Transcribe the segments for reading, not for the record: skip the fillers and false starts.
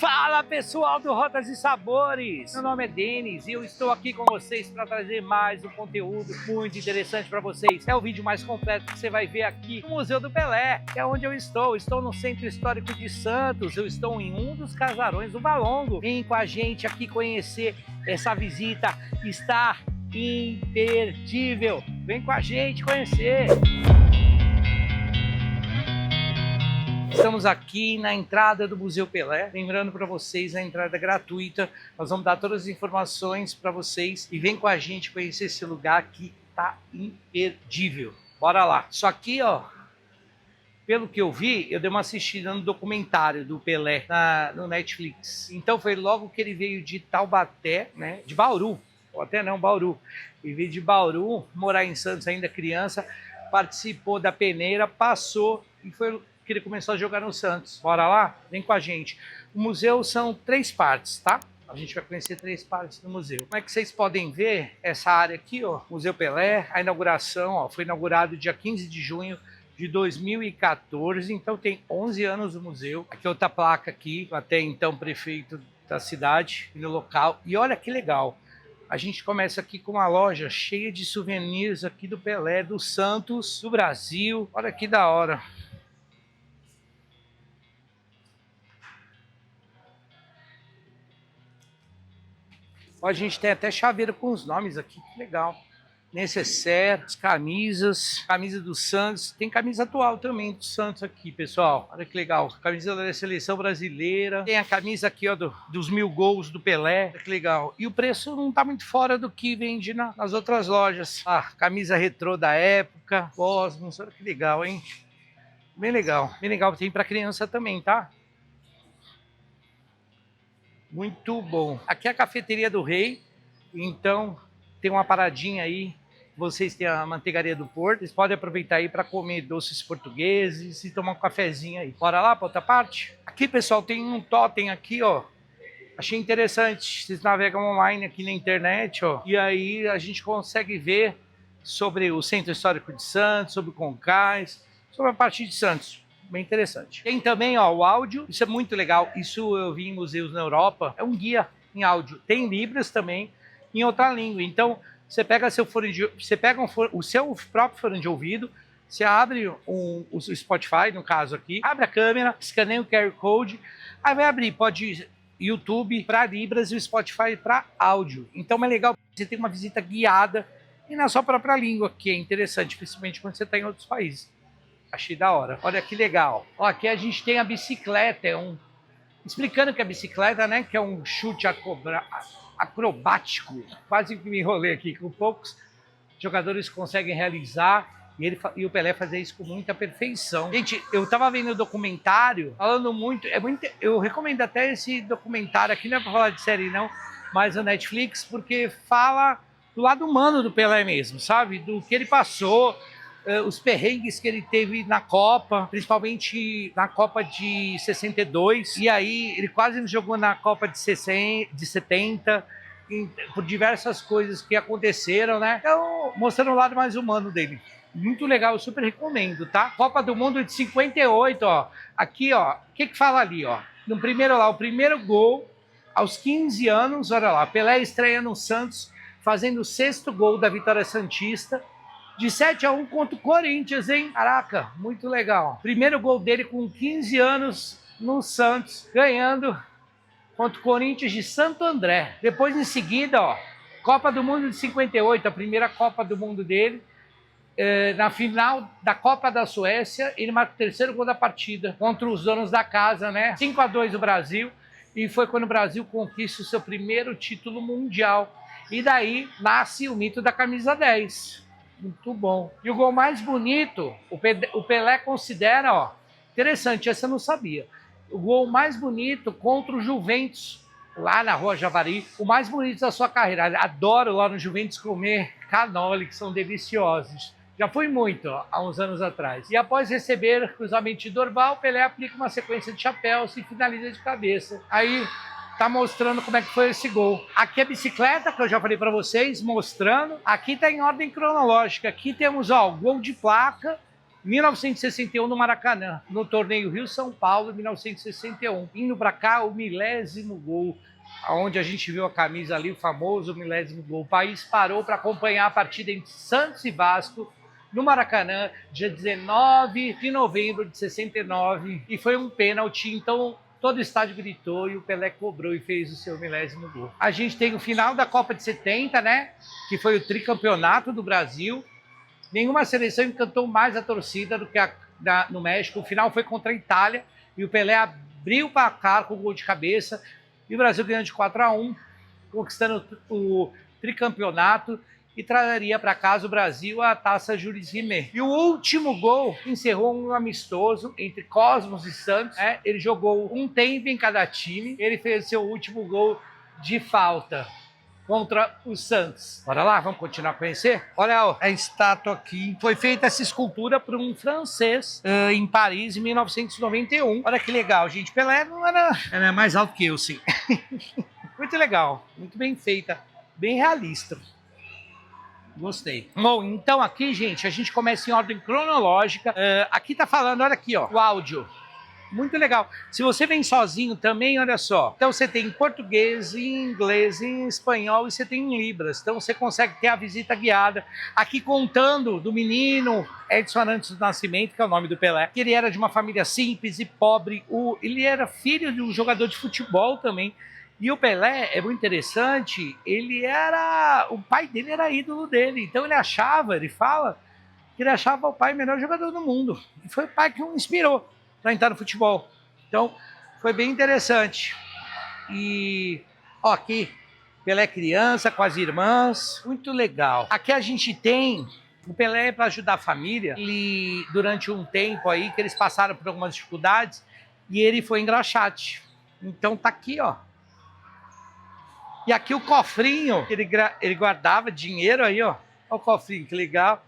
Fala pessoal do Rotas e Sabores, meu nome é Denis e eu estou aqui com vocês para trazer mais um conteúdo muito interessante para vocês. É o vídeo mais completo que você vai ver aqui no Museu do Pelé, que é onde eu estou. Estou no Centro Histórico de Santos, eu estou em um dos casarões do Valongo. Vem com a gente aqui conhecer essa visita, está imperdível. Vem com a gente conhecer. Estamos aqui na entrada do Museu Pelé, lembrando para vocês, a entrada é gratuita, nós vamos dar todas as informações para vocês e vem com a gente conhecer esse lugar que tá imperdível. Bora lá. Só aqui, ó, pelo que eu vi, eu dei uma assistida no documentário do Pelé no Netflix. Então foi logo que ele veio de Taubaté, né, de Bauru, ou até não, Bauru. Ele veio de Bauru, morar em Santos ainda criança, participou da peneira, passou e foi que ele começou a jogar no Santos. Bora lá? Vem com a gente. O museu são 3 partes, tá? A gente vai conhecer 3 partes do museu. Como é que vocês podem ver essa área aqui, ó? Museu Pelé, a inauguração, ó, foi inaugurado dia 15 de junho de 2014, então tem 11 anos o museu. Aqui outra placa aqui, até então prefeito da cidade, no local. E olha que legal. A gente começa aqui com uma loja cheia de souvenirs aqui do Pelé, do Santos, do Brasil. Olha que da hora. A gente tem até chaveiro com os nomes aqui, que legal. Necessaire, camisa do Santos. Tem camisa atual também do Santos aqui, pessoal. Olha que legal. Camisa da seleção brasileira. Tem a camisa aqui, ó, dos 1000 gols do Pelé. Olha que legal. E o preço não tá muito fora do que vende nas outras lojas. Ah, camisa retrô da época. Cosmos, olha que legal, hein? Bem legal. Bem legal. Tem pra criança também, tá? Muito bom. Aqui é a cafeteria do Rei, então tem uma paradinha aí. Vocês têm a manteigaria do Porto, vocês podem aproveitar aí para comer doces portugueses e tomar um cafezinho aí. Bora lá para outra parte? Aqui, pessoal, tem um totem aqui, ó. Achei interessante. Vocês navegam online aqui na internet, ó. E aí a gente consegue ver sobre o Centro Histórico de Santos, sobre o Concais, sobre a parte de Santos. Bem interessante. Tem também, ó, o áudio, isso é muito legal, isso eu vi em museus na Europa, é um guia em áudio, tem Libras também em outra língua, então você pega seu fone de, o seu próprio fone de ouvido, você abre o Spotify, no caso aqui, abre a câmera, escaneia o QR Code, aí vai abrir, pode YouTube para Libras e o Spotify para áudio, então é legal, você tem uma visita guiada e na sua própria língua, que é interessante, principalmente quando você está em outros países. Achei da hora. Olha que legal. Ó, aqui a gente tem a bicicleta. Explicando que a bicicleta, né? Que é um chute acrobático. Quase que me enrolei aqui. Com poucos jogadores conseguem realizar. E o Pelé fazia isso com muita perfeição. Gente, eu tava vendo o documentário, falando muito. Eu recomendo até esse documentário aqui, não é pra falar de série não, mas no Netflix, porque fala do lado humano do Pelé mesmo, sabe? Do que ele passou. Os perrengues que ele teve na Copa, principalmente na Copa de 62, e aí ele quase não jogou na Copa de 70, por diversas coisas que aconteceram, né? Então, mostrando o lado mais humano dele. Muito legal, eu super recomendo, tá? Copa do Mundo de 58, ó. Aqui, ó, o que fala ali, ó? No primeiro lá, o primeiro gol, aos 15 anos, olha lá, Pelé estreia no Santos, fazendo o 6º gol da vitória santista, de 7-1 contra o Corinthians, hein? Caraca, muito legal. Primeiro gol dele com 15 anos no Santos, ganhando contra o Corinthians de Santo André. Depois, em seguida, ó, Copa do Mundo de 58, a primeira Copa do Mundo dele. Na final da Copa da Suécia, ele marca o 3º gol da partida contra os donos da casa, né? 5-2 o Brasil. E foi quando o Brasil conquista o seu primeiro título mundial. E daí nasce o mito da camisa 10. Muito bom. E o gol mais bonito, o Pelé considera, ó, interessante, essa eu não sabia, o gol mais bonito contra o Juventus, lá na Rua Javari, o mais bonito da sua carreira. Adoro lá no Juventus comer cannoli, que são deliciosos. Já fui muito, ó, há uns anos atrás. E após receber cruzamento de Dorval, Pelé aplica uma sequência de chapéus e finaliza de cabeça. Aí tá mostrando como é que foi esse gol. Aqui a bicicleta, que eu já falei para vocês, mostrando. Aqui tá em ordem cronológica. Aqui temos, ó, o gol de placa Em 1961 no Maracanã, no torneio Rio-São Paulo, em 1961. Indo para cá, o 1000º gol, onde a gente viu a camisa ali, o famoso 1000º gol. O país parou para acompanhar a partida entre Santos e Vasco, no Maracanã, dia 19 de novembro de 69, e foi um pênalti, então todo o estádio gritou e o Pelé cobrou e fez o seu 1000º gol. A gente tem o final da Copa de 70, né, que foi o tricampeonato do Brasil. Nenhuma seleção encantou mais a torcida do que no México. O final foi contra a Itália e o Pelé abriu o placar com o gol de cabeça e o Brasil ganhou de 4-1, conquistando o tricampeonato e traria para casa o Brasil a taça Jules Rimet. E o último gol encerrou um amistoso entre Cosmos e Santos. Ele jogou um tempo em cada time. Ele fez seu último gol de falta contra o Santos. Bora lá, vamos continuar a conhecer? Olha ó, a estátua aqui. Foi feita essa escultura por um francês em Paris, em 1991. Olha que legal, gente. Pelé não era mais alto que eu, sim. Muito legal, muito bem feita, bem realista. Gostei. Bom, então aqui, gente, a gente começa em ordem cronológica. Aqui tá falando, olha aqui, ó, o áudio. Muito legal. Se você vem sozinho também, olha só. Então você tem em português, em inglês, em espanhol e você tem em libras. Então você consegue ter a visita guiada. Aqui contando do menino Edson Arantes do Nascimento, que é o nome do Pelé, que ele era de uma família simples e pobre. Ele era filho de um jogador de futebol também. E o Pelé é muito interessante, o pai dele era ídolo dele, então ele fala que ele achava o pai o melhor jogador do mundo. E foi o pai que o inspirou para entrar no futebol. Então, foi bem interessante. E, ó, aqui, Pelé criança, com as irmãs, muito legal. Aqui a gente tem o Pelé para ajudar a família, e durante um tempo aí que eles passaram por algumas dificuldades, e ele foi engraxate. Então tá aqui, ó. E aqui o cofrinho, ele guardava dinheiro aí, ó. Olha o cofrinho, que legal.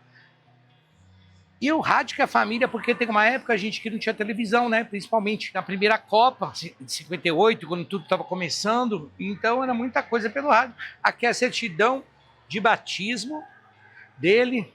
E o rádio que a família, porque tem uma época, gente, que não tinha televisão, né? Principalmente na primeira Copa, de 58, quando tudo estava começando. Então era muita coisa pelo rádio. Aqui é a certidão de batismo dele.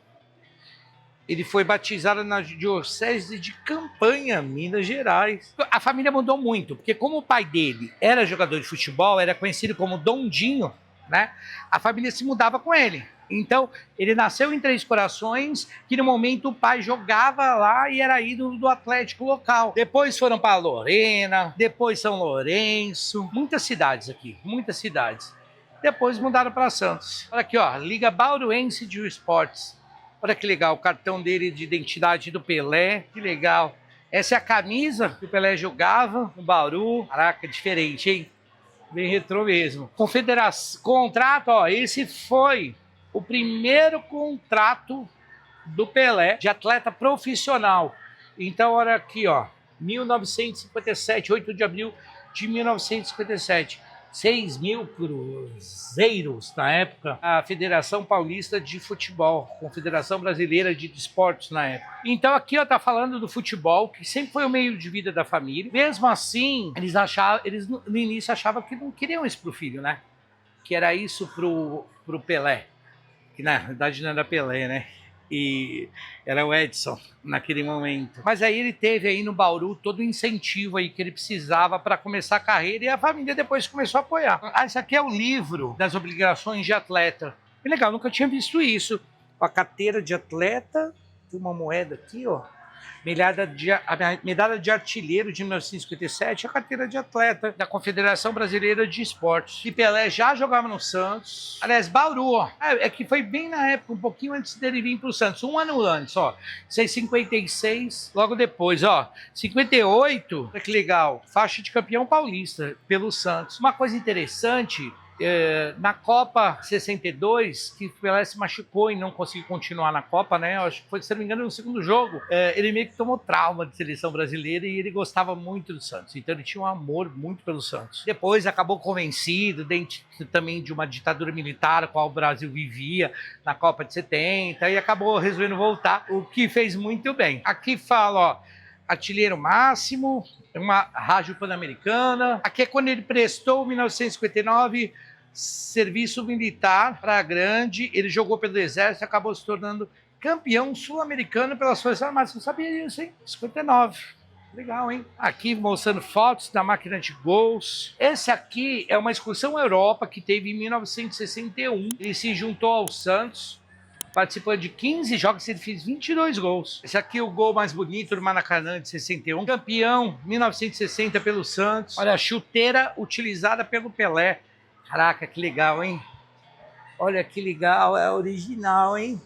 Ele foi batizado na Diocese de Campanha, Minas Gerais. A família mudou muito, porque como o pai dele era jogador de futebol, era conhecido como Dondinho, né? A família se mudava com ele. Então, ele nasceu em Três Corações, que no momento o pai jogava lá e era ídolo do Atlético local. Depois foram para Lorena, depois São Lourenço, muitas cidades aqui, muitas cidades. Depois mudaram para Santos. Olha aqui, ó, Liga Bauruense de Esportes. Olha que legal, o cartão dele de identidade do Pelé, que legal. Essa é a camisa que o Pelé jogava no Bauru. Caraca, diferente, hein? Bem retrô mesmo. Contrato, ó, esse foi o primeiro contrato do Pelé de atleta profissional. Então, olha aqui, ó, 1957, 8 de abril de 1957. 6 mil cruzeiros na época, a Federação Paulista de Futebol, Confederação Brasileira de Desportos na época. Então aqui ó, tá falando do futebol, que sempre foi o meio de vida da família. Mesmo assim, eles no início achavam que não queriam isso pro filho, né? Que era isso pro Pelé, que na verdade não era Pelé, né? E era o Edson naquele momento. Mas aí ele teve aí no Bauru todo o incentivo aí que ele precisava para começar a carreira, e a família depois começou a apoiar. Esse aqui é o livro das obrigações de atleta. Que legal, nunca tinha visto isso. A carteira de atleta, tem uma moeda aqui, ó. A medalha de artilheiro de 1957, a carteira de atleta da Confederação Brasileira de Esportes. E Pelé já jogava no Santos. Aliás, Bauru, ó. É que foi bem na época, um pouquinho antes dele vir para o Santos. Um ano antes, ó. 56, logo depois, ó. 58, olha que legal. Faixa de campeão paulista pelo Santos. Uma coisa interessante... na Copa 62, que o Pelé se machucou e não conseguiu continuar na Copa, né? Eu acho que foi, se não me engano, no segundo jogo, ele meio que tomou trauma de seleção brasileira e ele gostava muito do Santos. Então ele tinha um amor muito pelo Santos. Depois acabou convencido também de uma ditadura militar a qual o Brasil vivia na Copa de 70 e acabou resolvendo voltar, o que fez muito bem. Aqui fala, ó, artilheiro máximo, uma rádio pan-americana. Aqui é quando ele prestou, em 1959, serviço militar para Grande. Ele jogou pelo Exército e acabou se tornando campeão sul-americano pelas Forças Armadas. Não sabia disso, hein? 59. Legal, hein? Aqui mostrando fotos da máquina de gols. Esse aqui é uma excursão Europa que teve em 1961. Ele se juntou ao Santos, participou de 15 jogos e ele fez 22 gols. Esse aqui é o gol mais bonito do Maracanã de 61. Campeão 1960 pelo Santos. Olha a chuteira utilizada pelo Pelé. Caraca, que legal, hein? Olha que legal, é original, hein?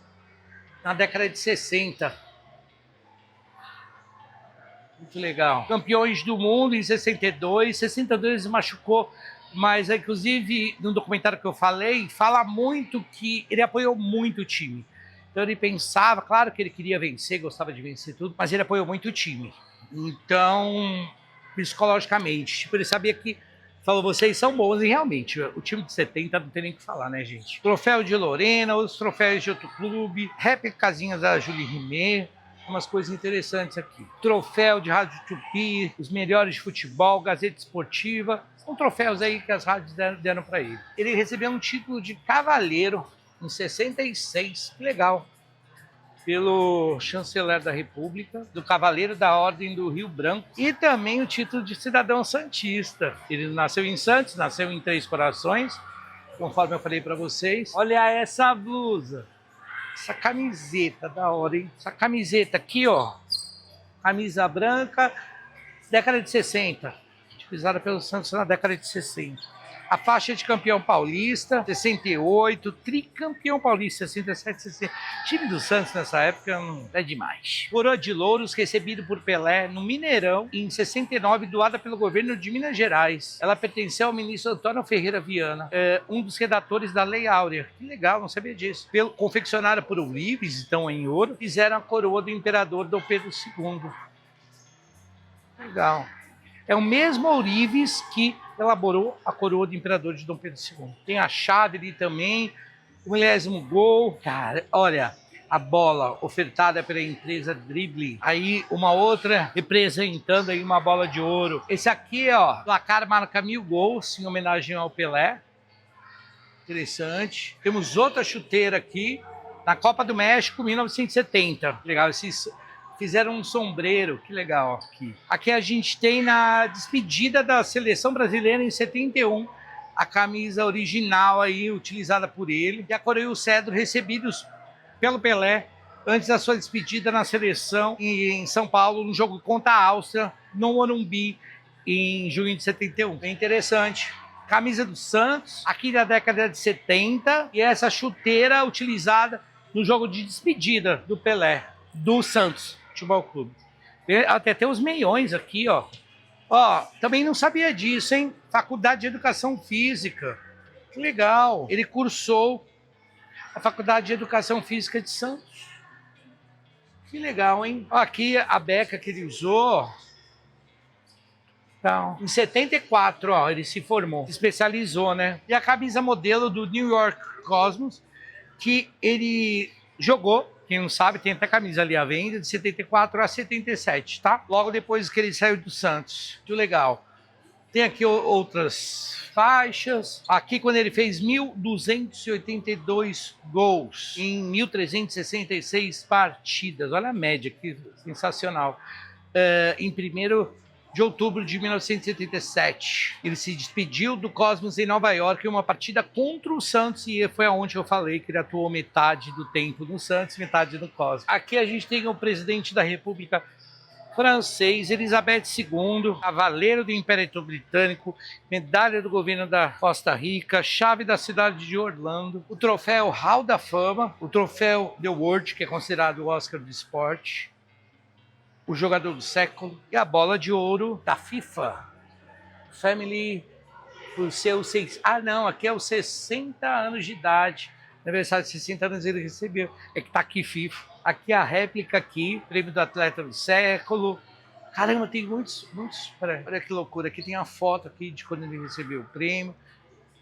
Na década de 60. Muito legal. Campeões do mundo em 62. 62 se machucou, mas inclusive no documentário que eu falei, fala muito que ele apoiou muito o time. Então ele pensava, claro que ele queria vencer, gostava de vencer tudo, mas ele apoiou muito o time. Então, psicologicamente, tipo, ele sabia que, falou, vocês são bons, e realmente, o time de 70 não tem nem o que falar, né, gente? Troféu de Lorena, outros troféus de outro clube, réplicazinhas da Julie Rimet, umas coisas interessantes aqui. Troféu de Rádio Tupi, os melhores de futebol, Gazeta Esportiva. São troféus aí que as rádios deram para ele. Ele recebeu um título de cavaleiro em 66, que legal, pelo chanceler da República, do Cavaleiro da Ordem do Rio Branco, e também o título de cidadão santista. Ele nasceu em Santos, nasceu em Três Corações, conforme eu falei para vocês. Olha essa blusa. Essa camiseta da hora, hein? Essa camiseta aqui, ó. Camisa branca, década de 60. Utilizada pelo Santos na década de 60. A faixa de campeão paulista, 68. Tricampeão paulista, 67, 60. O time do Santos nessa época é demais. Coroa de louros recebido por Pelé no Mineirão em 69, doada pelo governo de Minas Gerais. Ela pertenceu ao ministro Antônio Ferreira Viana, um dos redatores da Lei Áurea. Que legal, não sabia disso. Confeccionada por ourives, então em ouro, fizeram a coroa do imperador Dom Pedro II. Legal. É o mesmo ourives que elaborou a coroa do imperador de Dom Pedro II. Tem a chave ali também, o 10º gol. Cara, olha, a bola ofertada pela empresa Dribbling. Aí uma outra representando aí uma bola de ouro. Esse aqui, ó, placar marca 1000 gols em homenagem ao Pelé. Interessante. Temos outra chuteira aqui, na Copa do México, 1970. Legal, esses... Fizeram um sombreiro, que legal aqui. Aqui a gente tem na despedida da seleção brasileira em 71, a camisa original aí, utilizada por ele, e a coroa e o cedro recebidos pelo Pelé antes da sua despedida na seleção em São Paulo, no jogo contra a Áustria, no Morumbi, em junho de 71. Bem interessante. Camisa do Santos, aqui da década de 70, e essa chuteira utilizada no jogo de despedida do Pelé, do Santos Futebol Clube. Até tem os meiões aqui, ó. Ó, também não sabia disso, hein? Faculdade de Educação Física. Que legal. Ele cursou a Faculdade de Educação Física de Santos. Que legal, hein? Ó, aqui a beca que ele usou. Então, em 74, ó, ele se formou. Se especializou, né? E a camisa modelo do New York Cosmos, que ele jogou. Quem não sabe, tem até camisa ali à venda, de 74 a 77, tá? Logo depois que ele saiu do Santos. Muito legal. Tem aqui outras faixas. Aqui quando ele fez 1.282 gols em 1.366 partidas. Olha a média, que sensacional. Em 1º de outubro de 1977. Ele se despediu do Cosmos em Nova York em uma partida contra o Santos, e foi aonde eu falei que ele atuou metade do tempo no Santos, metade no Cosmos. Aqui a gente tem o presidente da República francês, Elizabeth II, cavaleiro do Império Britânico, medalha do governo da Costa Rica, chave da cidade de Orlando, o troféu Hall da Fama, o troféu The World, que é considerado o Oscar do esporte, o jogador do século, e a bola de ouro da FIFA. Family, por seus 6... Ah, não, aqui é os 60 anos de idade. Aniversário de 60 anos ele recebeu. É que tá aqui FIFA. Aqui a réplica aqui, prêmio do atleta do século. Caramba, tem muitos... Olha que loucura. Aqui tem a foto aqui de quando ele recebeu o prêmio.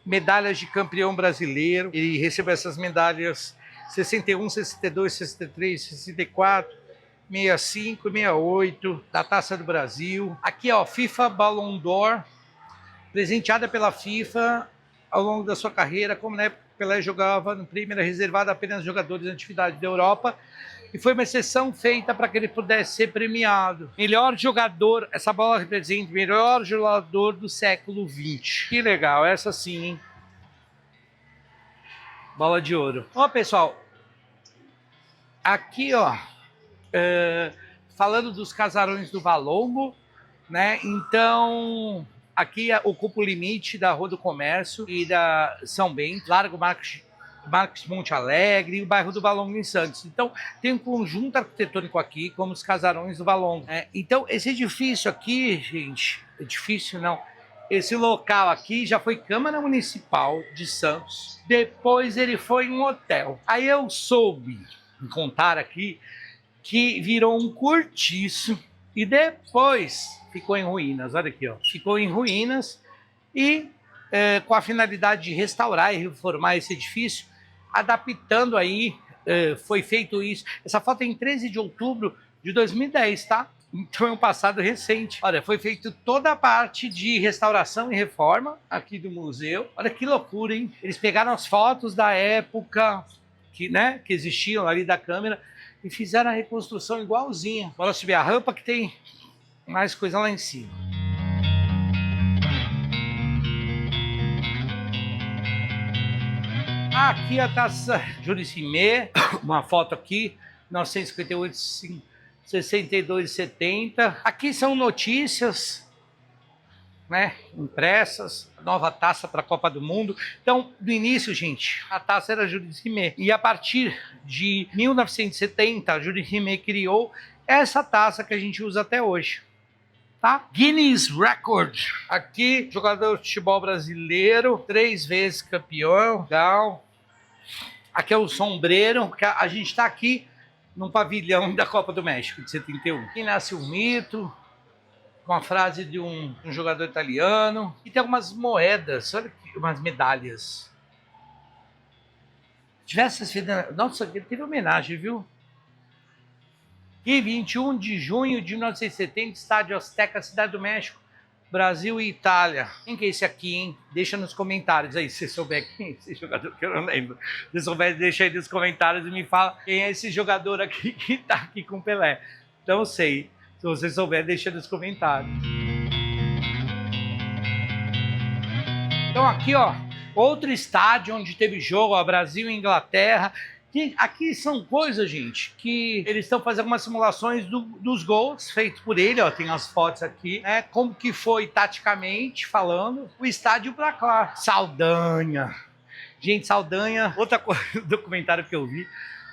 Medalhas de campeão brasileiro. Ele recebeu essas medalhas 61, 62, 63, 64... 65 e 68, da Taça do Brasil. Aqui, ó, FIFA Ballon d'Or, presenteada pela FIFA ao longo da sua carreira, como na época Pelé jogava no Prêmio, era reservado apenas a jogadores em atividade da Europa, e foi uma exceção feita para que ele pudesse ser premiado. Melhor jogador, essa bola representa o melhor jogador do século XX. Que legal, essa sim, hein? Bola de ouro. Ó, pessoal, aqui, ó, falando dos casarões do Valongo, né? Então, aqui ocupa o limite da Rua do Comércio e da São Bento, Largo Marques Monte Alegre e o bairro do Valongo em Santos. Então, tem um conjunto arquitetônico aqui, como os casarões do Valongo. Então, esse edifício aqui, gente, edifício não, esse local aqui já foi Câmara Municipal de Santos, depois ele foi um hotel. Aí eu soube contar aqui que virou um cortiço e depois ficou em ruínas. Olha aqui, ó, ficou em ruínas e com a finalidade de restaurar e reformar esse edifício, adaptando aí, foi feito isso. Essa foto é em 13 de outubro de 2010, tá? Então é um passado recente. Olha, foi feito toda a parte de restauração e reforma aqui do museu. Olha que loucura, hein? Eles pegaram as fotos da época que existiam ali da câmera e fizeram a reconstrução igualzinha. Bora subir a rampa que tem mais coisa lá em cima. Aqui a taça Juricimê, uma foto aqui, 1958, 62 e 70. Aqui são notícias, né, impressas, nova taça para a Copa do Mundo. Então, no início, gente, a taça era Juricimê. E a partir de 1970, a Juricimê criou essa taça que a gente usa até hoje. Tá? Guinness Record. Aqui, jogador de futebol brasileiro, 3 vezes campeão. Legal. Aqui é o sombreiro. A gente está aqui num pavilhão da Copa do México de 71. Aqui nasce um mito, com a frase de um jogador italiano. E tem algumas moedas, olha aqui, umas medalhas. Nossa, aqui teve homenagem, viu? E 21 de junho de 1970, Estádio Azteca, Cidade do México, Brasil e Itália. Quem que é esse aqui, hein? Deixa nos comentários aí, se você souber quem é esse jogador, que eu não lembro. Se você souber, deixa aí nos comentários e me fala quem é esse jogador aqui que tá aqui com o Pelé. Não sei. Se você souber, deixa nos comentários. Então aqui, ó, outro estádio onde teve jogo, ó, Brasil e Inglaterra. Aqui são coisas, gente, que eles estão fazendo algumas simulações dos gols feitos por ele, ó, tem as fotos aqui, né, como que foi taticamente falando, o estádio pra cá. Saldanha. Gente, Saldanha, outra coisa, documentário que eu vi,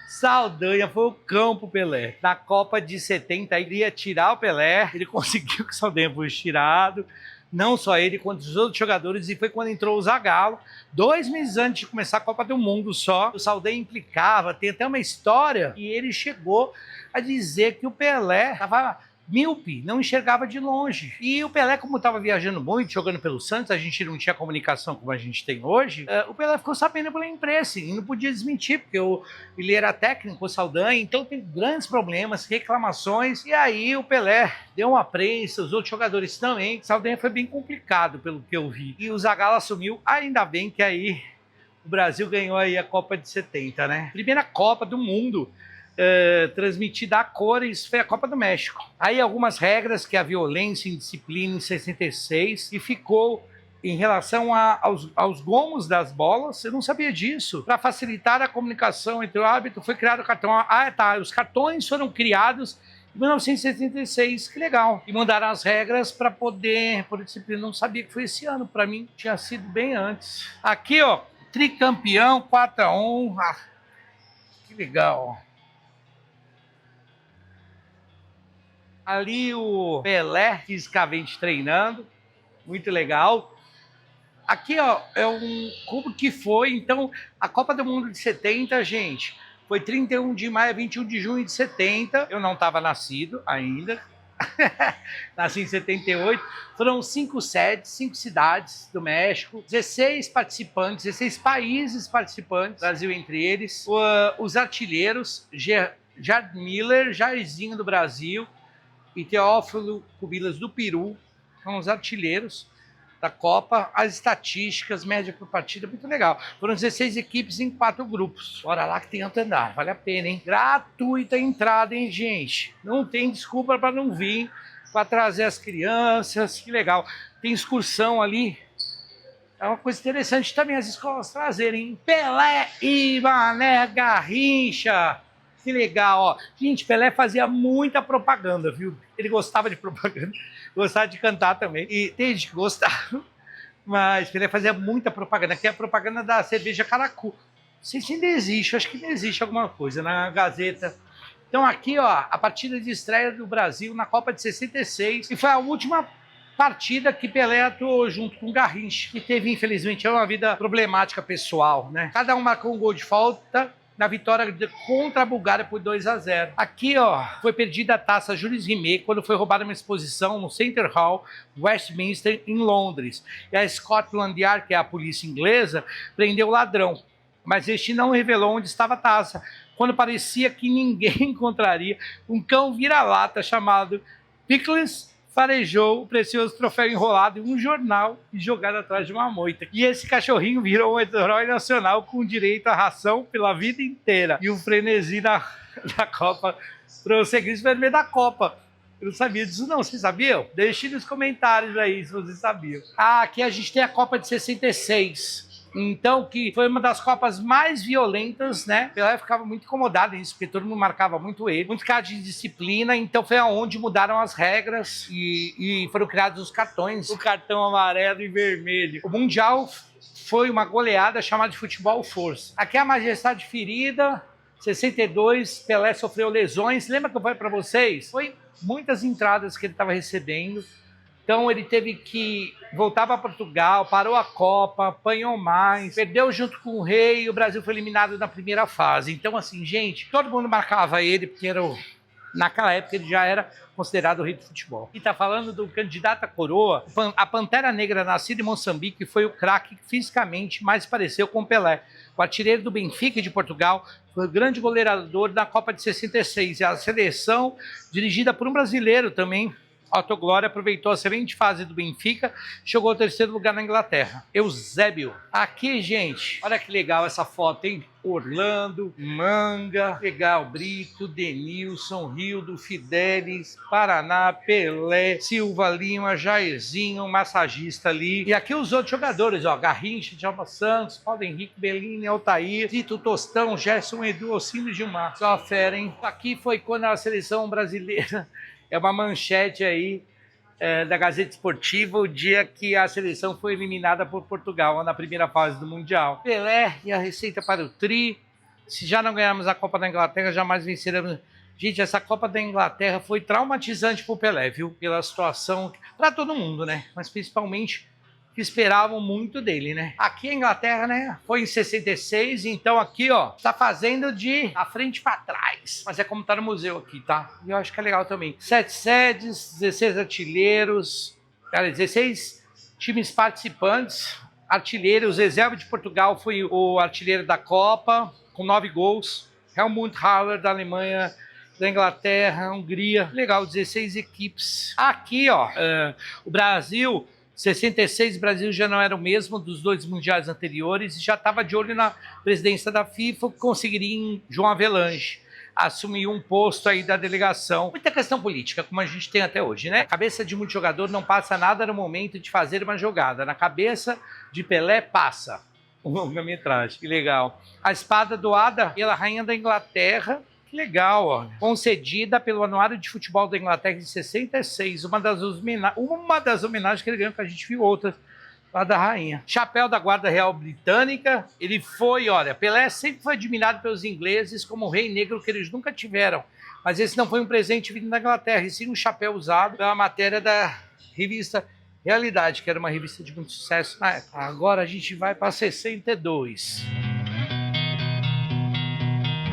Saldanha foi o cão pro Pelé. Na Copa de 70, ele ia tirar o Pelé, ele conseguiu que o Saldanha fosse tirado. Não só ele, quanto os outros jogadores, e foi quando entrou o Zagallo, 2 meses antes de começar a Copa do Mundo só. O Saldanha implicava, tem até uma história, e ele chegou a dizer que o Pelé estava míope, não enxergava de longe. E o Pelé, como estava viajando muito, jogando pelo Santos, a gente não tinha comunicação como a gente tem hoje, o Pelé ficou sabendo pela imprensa e não podia desmentir, porque ele era técnico, o Saldanha, então tem grandes problemas, reclamações, e aí o Pelé deu uma prensa, os outros jogadores também. O Saldanha foi bem complicado, pelo que eu vi. E o Zagallo assumiu, ainda bem que aí o Brasil ganhou aí a Copa de 70, né? Primeira Copa do Mundo transmitida a cores foi a Copa do México. Aí algumas regras, que a violência e indisciplina em 66, e ficou em relação aos gomos das bolas. Eu não sabia disso. Para facilitar a comunicação entre o árbitro, foi criado o cartão. Ah, tá. Os cartões foram criados em 1976. Que legal. E mudaram as regras para poder, por disciplina. Não sabia que foi esse ano. Para mim, tinha sido bem antes. Aqui, ó, tricampeão, 4-1. Ah, que legal. Ali o Pelé fisicamente treinando, muito legal. Aqui, ó, é como que foi, então, a Copa do Mundo de 70, gente, foi 31 de maio a 21 de junho de 70, eu não estava nascido ainda, nasci em 78, foram 5 sedes, 5 cidades do México, 16 participantes, 16 países participantes, Brasil entre eles, os artilheiros, Jard Miller, Jairzinho do Brasil, e Teófilo Cubillas do Peru, são os artilheiros. da Copa, as estatísticas, média por partida, muito legal. Foram 16 equipes em 4 grupos. Bora lá que tem outro andar, vale a pena, hein? Gratuita a entrada, hein, gente? Não tem desculpa para não vir, para trazer as crianças, que legal. Tem excursão ali. É uma coisa interessante também as escolas trazerem. Pelé e Mané Garrincha. Que legal, ó. Gente, Pelé fazia muita propaganda, viu? Ele gostava de propaganda, gostava de cantar também. E tem gente que gostava, mas Pelé fazia muita propaganda, que é a propaganda da cerveja Caracu. Não sei se ainda existe, acho que ainda existe alguma coisa na Gazeta. Então aqui, ó, a partida de estreia do Brasil na Copa de 66, e foi a última partida que Pelé atuou junto com Garrincha, que teve, infelizmente, uma vida problemática pessoal, né? Cada um marcou um gol de falta na vitória contra a Bulgária por 2-0. Aqui, ó, foi perdida a taça Jules Rimet quando foi roubada uma exposição no Center Hall, Westminster, em Londres. E a Scotland Yard, que é a polícia inglesa, prendeu o ladrão. Mas este não revelou onde estava a taça, quando parecia que ninguém encontraria. Um cão vira-lata chamado Pickles farejou o precioso troféu enrolado em um jornal e jogado atrás de uma moita. E esse cachorrinho virou um herói nacional com direito à ração pela vida inteira. E o frenesi da Copa prosseguiu o vermelho da Copa. Eu não sabia disso não, vocês sabiam? Deixe nos comentários aí se vocês sabiam. Ah, aqui a gente tem a Copa de 66. Então, que foi uma das Copas mais violentas, né? Pelé ficava muito incomodado nisso, porque todo mundo marcava muito ele. Muito caso de disciplina, então foi aonde mudaram as regras e foram criados os cartões. O cartão amarelo e vermelho. O Mundial foi uma goleada chamada de futebol força. Aqui é a Majestade ferida, 62, Pelé sofreu lesões. Lembra que eu falei para vocês? Foi muitas entradas que ele estava recebendo. Então ele teve que voltar para Portugal, parou a Copa, apanhou mais, perdeu junto com o rei e o Brasil foi eliminado na primeira fase. Então assim, gente, todo mundo marcava ele porque naquela época ele já era considerado o rei do futebol. E tá falando do candidato à coroa, a Pantera Negra, nascido em Moçambique, foi o craque que fisicamente mais pareceu com Pelé. O artilheiro do Benfica de Portugal, foi o grande goleador da Copa de 66 e a seleção dirigida por um brasileiro também, Otto Glória, aproveitou a excelente fase do Benfica, chegou ao 3º lugar na Inglaterra. Eusébio. Aqui, gente, olha que legal essa foto, hein? Orlando, Manga, legal, Brito, Denilson, Rildo, Fidelis, Paraná, Pelé, Silva Lima, Jairzinho, massagista ali. E aqui os outros jogadores, ó, Garrincha, Djalma Santos, Paulo Henrique, Bellini, Altair, Tito Tostão, Gerson, Edu, Ocínio, Gilmar. Só fera, hein? Aqui foi quando a seleção brasileira... É uma manchete aí da Gazeta Esportiva, o dia que a seleção foi eliminada por Portugal na primeira fase do Mundial. Pelé e a receita para o Tri. Se já não ganharmos a Copa da Inglaterra, jamais venceremos. Gente, essa Copa da Inglaterra foi traumatizante para o Pelé, viu? Pela situação, para todo mundo, né? Mas principalmente que esperavam muito dele, né? Aqui a Inglaterra, né, foi em 66, então aqui, ó, tá fazendo de a frente para trás. Mas é como tá no museu aqui, tá? E eu acho que é legal também. 7 sedes, 16 artilheiros, cara, 16 times participantes. Artilheiros, Eusébio de Portugal foi o artilheiro da Copa, com 9 gols. Helmut Haller da Alemanha, da Inglaterra, Hungria. Legal, 16 equipes. Aqui, ó, o Brasil... 66, o Brasil já não era o mesmo dos 2 mundiais anteriores e já estava de olho na presidência da FIFA, que conseguiria em João Avelange assumir um posto aí da delegação. Muita questão política, como a gente tem até hoje, né? Na cabeça de muito jogador não passa nada no momento de fazer uma jogada. Na cabeça de Pelé passa. Longa-metragem, que legal. A espada doada pela rainha da Inglaterra. Que legal, ó. Concedida pelo Anuário de Futebol da Inglaterra de 66, uma das homenagens que ele ganhou, que a gente viu outras lá da rainha. Chapéu da Guarda Real Britânica, ele foi, olha, Pelé sempre foi admirado pelos ingleses como o rei negro que eles nunca tiveram, mas esse não foi um presente vindo da Inglaterra, e sim um chapéu usado pela matéria da revista Realidade, que era uma revista de muito sucesso na época. Agora a gente vai para 62.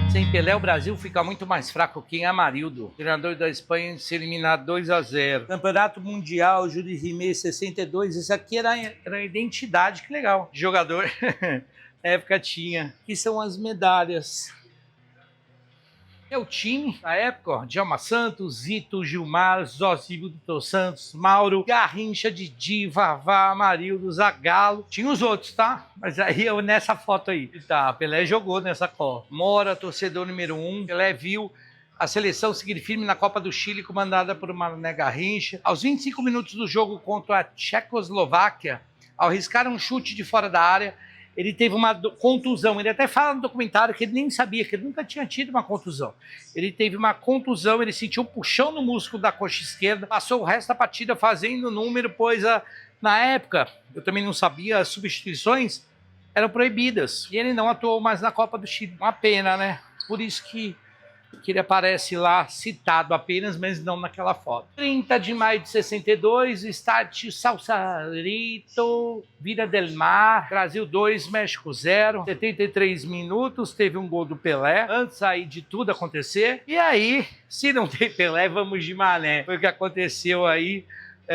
Sem Pelé, o Brasil fica muito mais fraco que em Amarildo, treinador da Espanha, se eliminar 2-0. Campeonato Mundial, Jules Rimet, 62. Isso aqui era a identidade, que legal. Jogador, na época tinha. Aqui são as medalhas. É o time, na época, ó, Djalma Santos, Zito, Gilmar, Zózimo dos Santos, Mauro, Garrincha, Didi, Vavá, Amarildo, Zagallo. Tinha os outros, tá? Mas aí eu nessa foto aí. Tá, Pelé jogou nessa Copa. Mora, torcedor número 1. Pelé viu a seleção seguir firme na Copa do Chile, comandada por Mané Garrincha. Aos 25 minutos do jogo contra a Tchecoslováquia, ao arriscar um chute de fora da área, ele teve uma contusão. Ele até fala no documentário que ele nem sabia, que ele nunca tinha tido uma contusão. Ele teve uma contusão, ele sentiu um puxão no músculo da coxa esquerda, passou o resto da partida fazendo número, pois na época, eu também não sabia, as substituições eram proibidas. E ele não atuou mais na Copa do Chile. Uma pena, né? Por isso que ele aparece lá citado apenas, mas não naquela foto. 30 de maio de 62, estádio Sausalito, Vila del Mar, Brasil 2, México 0. 73 minutos, teve um gol do Pelé, antes aí de tudo acontecer. E aí, se não tem Pelé, vamos de Mané. Foi o que aconteceu aí.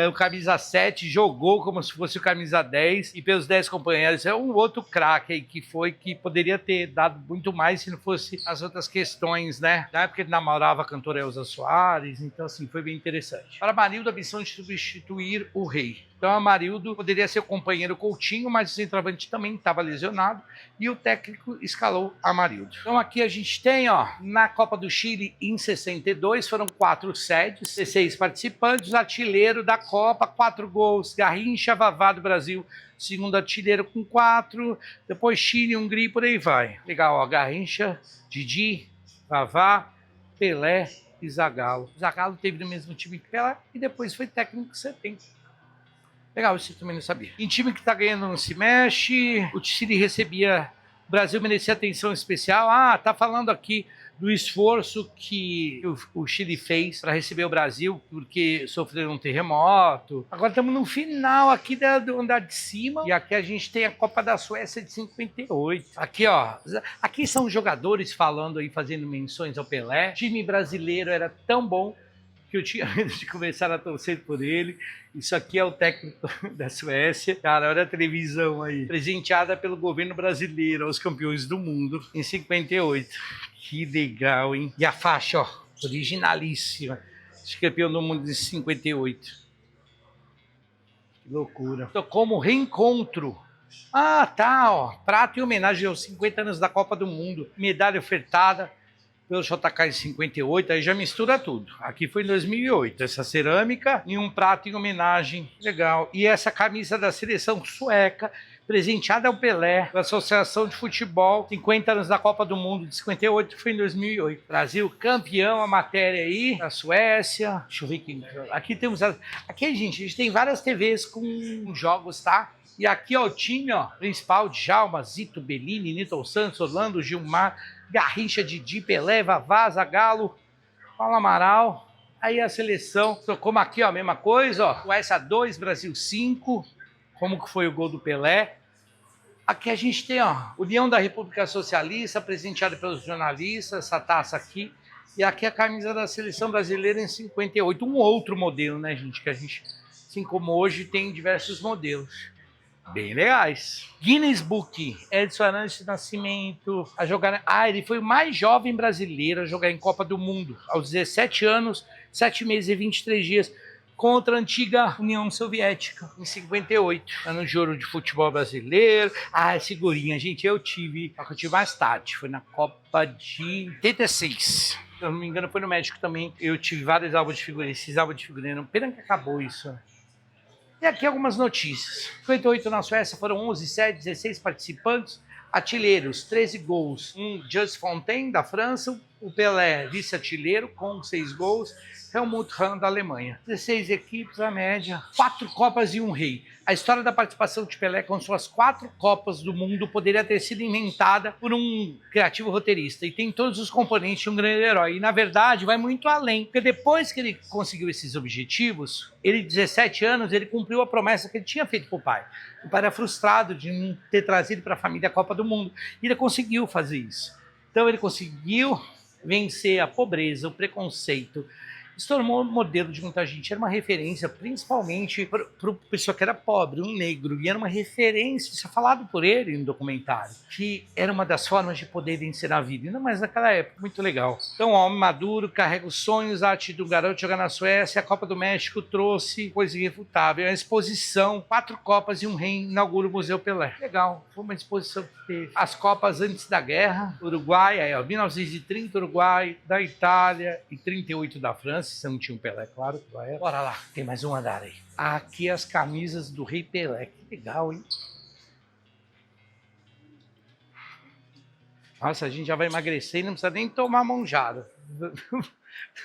O camisa 7 jogou como se fosse o camisa 10 e pelos 10 companheiros. É um outro craque aí que poderia ter dado muito mais se não fosse as outras questões, né? Na época ele namorava a cantora Elza Soares, então assim, foi bem interessante. Para Amarildo, a missão de substituir o rei. Então Amarildo poderia ser o companheiro Coutinho, mas o centroavante também estava lesionado e o técnico escalou Amarildo. Então aqui a gente tem, ó, na Copa do Chile em 62, foram 4 sedes, 16 participantes, artilheiro da Copa, 4 gols, Garrincha, Vavá do Brasil, segundo artilheiro com 4, depois Chile, Hungria e por aí vai. Legal, ó, Garrincha, Didi, Vavá, Pelé e Zagallo. Zagallo teve no mesmo time que Pelé e depois foi técnico 70. Legal, isso eu também não sabia. Em time que tá ganhando não se mexe, o Chile recebia, o Brasil merecia atenção especial. Ah, tá falando aqui do esforço que o Chile fez para receber o Brasil, porque sofreu um terremoto. Agora estamos no final aqui do andar de cima, e aqui a gente tem a Copa da Suécia de 58. Aqui, ó, aqui são jogadores falando aí, fazendo menções ao Pelé. O time brasileiro era tão bom que eu tinha medo de começar a torcer por ele. Isso aqui é o técnico da Suécia. Cara, olha a televisão aí. Presenteada pelo governo brasileiro aos campeões do mundo em 58. Que legal, hein? E a faixa, ó, originalíssima. Campeão do mundo de 58. Que loucura. Então, como reencontro. Ah, tá, ó. Prato em homenagem aos 50 anos da Copa do Mundo. Medalha ofertada pelo JK em 58, aí já mistura tudo. Aqui foi em 2008, essa cerâmica e um prato em homenagem, legal. E essa camisa da seleção sueca, presenteada ao Pelé, da Associação de Futebol, 50 anos da Copa do Mundo de 58, que foi em 2008. Brasil campeão, a matéria aí, da Suécia. Deixa eu ver aqui. Aqui temos... Aqui, gente, a gente tem várias TVs com jogos, tá? E aqui, ó, o time, ó, principal, Djalma, Zito, Bellini, Nilton Santos, Orlando, Gilmar, Garrincha, Didi, Pelé, Vavá, Zagallo, Paulo Amaral. Aí a seleção, como aqui, ó, a mesma coisa, ó, Suécia 2, Brasil 5, como que foi o gol do Pelé. Aqui a gente tem, ó, União da República Socialista, presenteada pelos jornalistas, essa taça aqui. E aqui a camisa da seleção brasileira em 58, um outro modelo, né, gente, que a gente, assim como hoje, tem diversos modelos. Bem legais. Guinness Book, Edson Arantes Nascimento a jogar. Ah, ele foi o mais jovem brasileiro a jogar em Copa do Mundo, aos 17 anos, 7 meses e 23 dias, contra a antiga União Soviética, em 58. No Juro de Futebol Brasileiro. Ah, figurinha, gente, eu tive mais tarde, foi na Copa de 86. Se eu não me engano, foi no México também. Eu tive vários álbuns de figurinha, esses álbuns de figurinha. Pena que acabou isso. E aqui algumas notícias. 58 na Suécia, foram 11 sedes, 16 participantes, artilheiros, 13 gols. Just Fontaine, da França, o Pelé, vice-artilheiro, com 6 gols. Helmut Hahn, da Alemanha. 16 equipes, a média. 4 Copas e um Rei. A história da participação de Pelé com suas 4 Copas do Mundo poderia ter sido inventada por um criativo roteirista. E tem todos os componentes de um grande herói. E, na verdade, vai muito além. Porque depois que ele conseguiu esses objetivos, ele, 17 anos, ele cumpriu a promessa que ele tinha feito para o pai. O pai era frustrado de não ter trazido para a família a Copa do Mundo. E ele conseguiu fazer isso. Então, ele conseguiu vencer a pobreza, o preconceito se tornou modelo de muita gente, era uma referência principalmente para o pessoa que era pobre, um negro, e era uma referência, isso é falado por ele no documentário, que era uma das formas de poder vencer a vida, ainda mais naquela época, muito legal. Então, o homem maduro, carrega os sonhos, a arte do garoto jogar na Suécia, a Copa do México trouxe coisa irrefutável, a exposição, 4 Copas e um Rei, inaugura o Museu Pelé. Legal, foi uma exposição que teve. As Copas antes da guerra, Uruguai, aí, ó, 1930 Uruguai, da Itália e 38 da França, você não tinha um Pelé, claro que vai. Bora lá, tem mais um andar aí. Aqui as camisas do Rei Pelé, que legal, hein? Nossa, a gente já vai emagrecer e não precisa nem tomar monjada.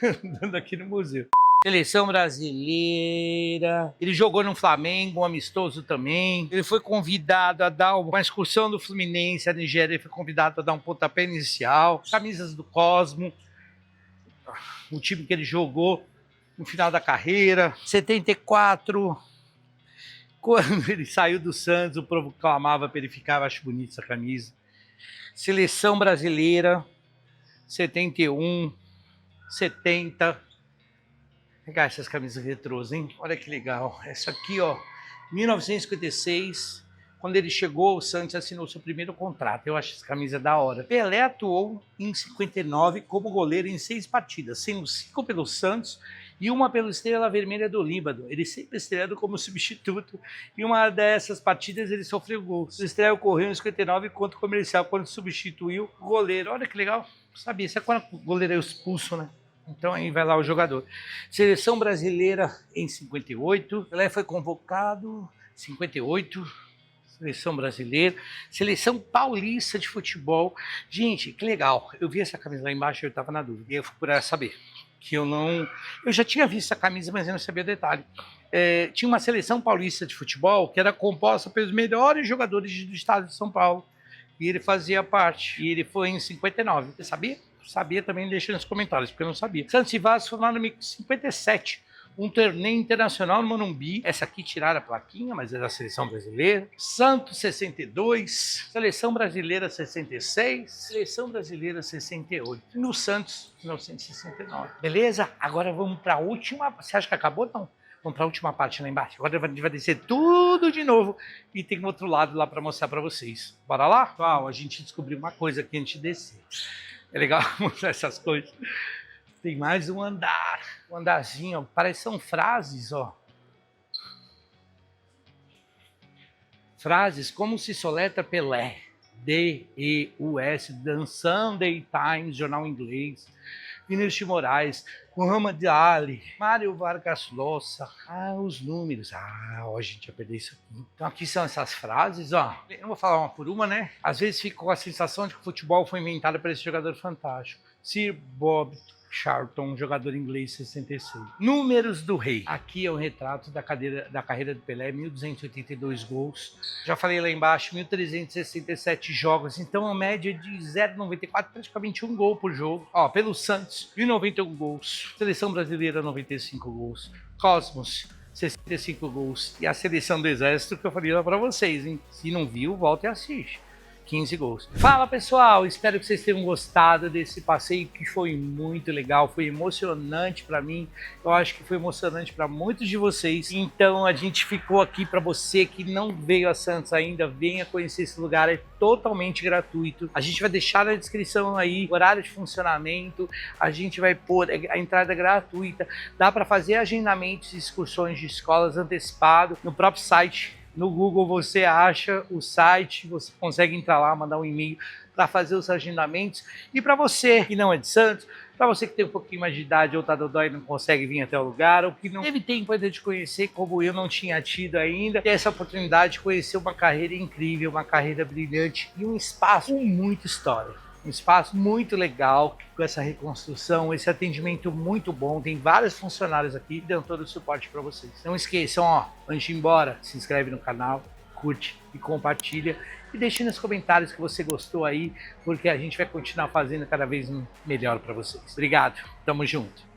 Andando aqui no museu. Seleção brasileira. Ele jogou no Flamengo, um amistoso também. Ele foi convidado a dar uma excursão do Fluminense à Nigéria. Ele foi convidado a dar um pontapé inicial. Camisas do Cosmo. O time que ele jogou no final da carreira. 74. Quando ele saiu do Santos, o povo clamava para ele ficar. Eu acho bonita essa camisa. Seleção brasileira. 71. 70. Pegar essas camisas retrôs, hein? Olha que legal. Essa aqui, ó, 1956, quando ele chegou, o Santos assinou seu primeiro contrato. Eu acho essa camisa da hora. Pelé atuou em 59 como goleiro em 6 partidas, sendo 5 pelo Santos e uma pelo Estrela Vermelha do Líbano. Ele sempre estreando como substituto. E uma dessas partidas ele sofreu gols. A estreia ocorreu em 59 contra o Comercial, quando substituiu o goleiro. Olha que legal. Sabia, isso é quando o goleiro é expulso, né? Então aí vai lá o jogador. Seleção brasileira em 58. Pelé foi convocado em 58. Seleção brasileira. Seleção paulista de futebol. Gente, que legal. Eu vi essa camisa lá embaixo e eu estava na dúvida. E eu fui por saber. Que eu não... Eu já tinha visto a camisa, mas eu não sabia o detalhe. Tinha uma seleção paulista de futebol que era composta pelos melhores jogadores do estado de São Paulo. E ele fazia parte. E ele foi em 59. Você sabia? Sabia também, deixa nos comentários, porque eu não sabia. Santos e Vasco foi lá no 57, um torneio internacional no Morumbi. Essa aqui tiraram a plaquinha, mas é da seleção brasileira. Santos 62, seleção brasileira 66, seleção brasileira 68. No Santos 1969. Beleza? Agora vamos para a última. Você acha que acabou? Não. Vamos para a última parte lá embaixo. Agora a gente vai descer tudo de novo e tem outro lado lá para mostrar para vocês. Bora lá? Pessoal, a gente descobriu uma coisa aqui antes de descer. É legal mostrar essas coisas. Tem mais um andar. Um andarzinho, ó. Parece que são frases, ó. Frases como se soletra Pelé. D-E-U-S. The Sunday Times, jornal inglês. Vinícius de Moraes. Muhammad Ali. Mário Vargas Llosa. Os números. Ó, a gente ia perder isso aqui. Então aqui são essas frases, ó. Eu não vou falar uma por uma, né? Às vezes fica com a sensação de que o futebol foi inventado para esse jogador fantástico. Sir Bob Charlton, jogador inglês 66. Números do rei. Aqui é o retrato da carreira do Pelé, 1.282 gols. Já falei lá embaixo, 1.367 jogos. Então, a média de 0,94, praticamente um gol por jogo. Ó, pelo Santos, 1.091 gols. Seleção brasileira, 95 gols. Cosmos, 65 gols. E a seleção do Exército, que eu falei lá pra vocês, hein? Se não viu, volta e assiste. 15 gols. Fala pessoal, espero que vocês tenham gostado desse passeio que foi muito legal, foi emocionante para mim, eu acho que foi emocionante para muitos de vocês, então a gente ficou aqui para você que não veio a Santos ainda, venha conhecer esse lugar, é totalmente gratuito, a gente vai deixar na descrição aí o horário de funcionamento, a gente vai pôr a entrada gratuita, dá para fazer agendamentos e excursões de escolas antecipado no próprio site. No Google você acha o site, você consegue entrar lá, mandar um e-mail para fazer os agendamentos. E para você que não é de Santos, para você que tem um pouquinho mais de idade ou tá dodói e não consegue vir até o lugar, ou que não teve tempo ainda de conhecer, como eu não tinha tido ainda, ter essa oportunidade de conhecer uma carreira incrível, uma carreira brilhante e um espaço com muita história. Um espaço muito legal, com essa reconstrução, esse atendimento muito bom, tem vários funcionários aqui que dão todo o suporte para vocês. Não esqueçam, ó, antes de ir embora, se inscreve no canal, curte e compartilha e deixe nos comentários que você gostou aí, porque a gente vai continuar fazendo cada vez melhor para vocês. Obrigado, tamo junto.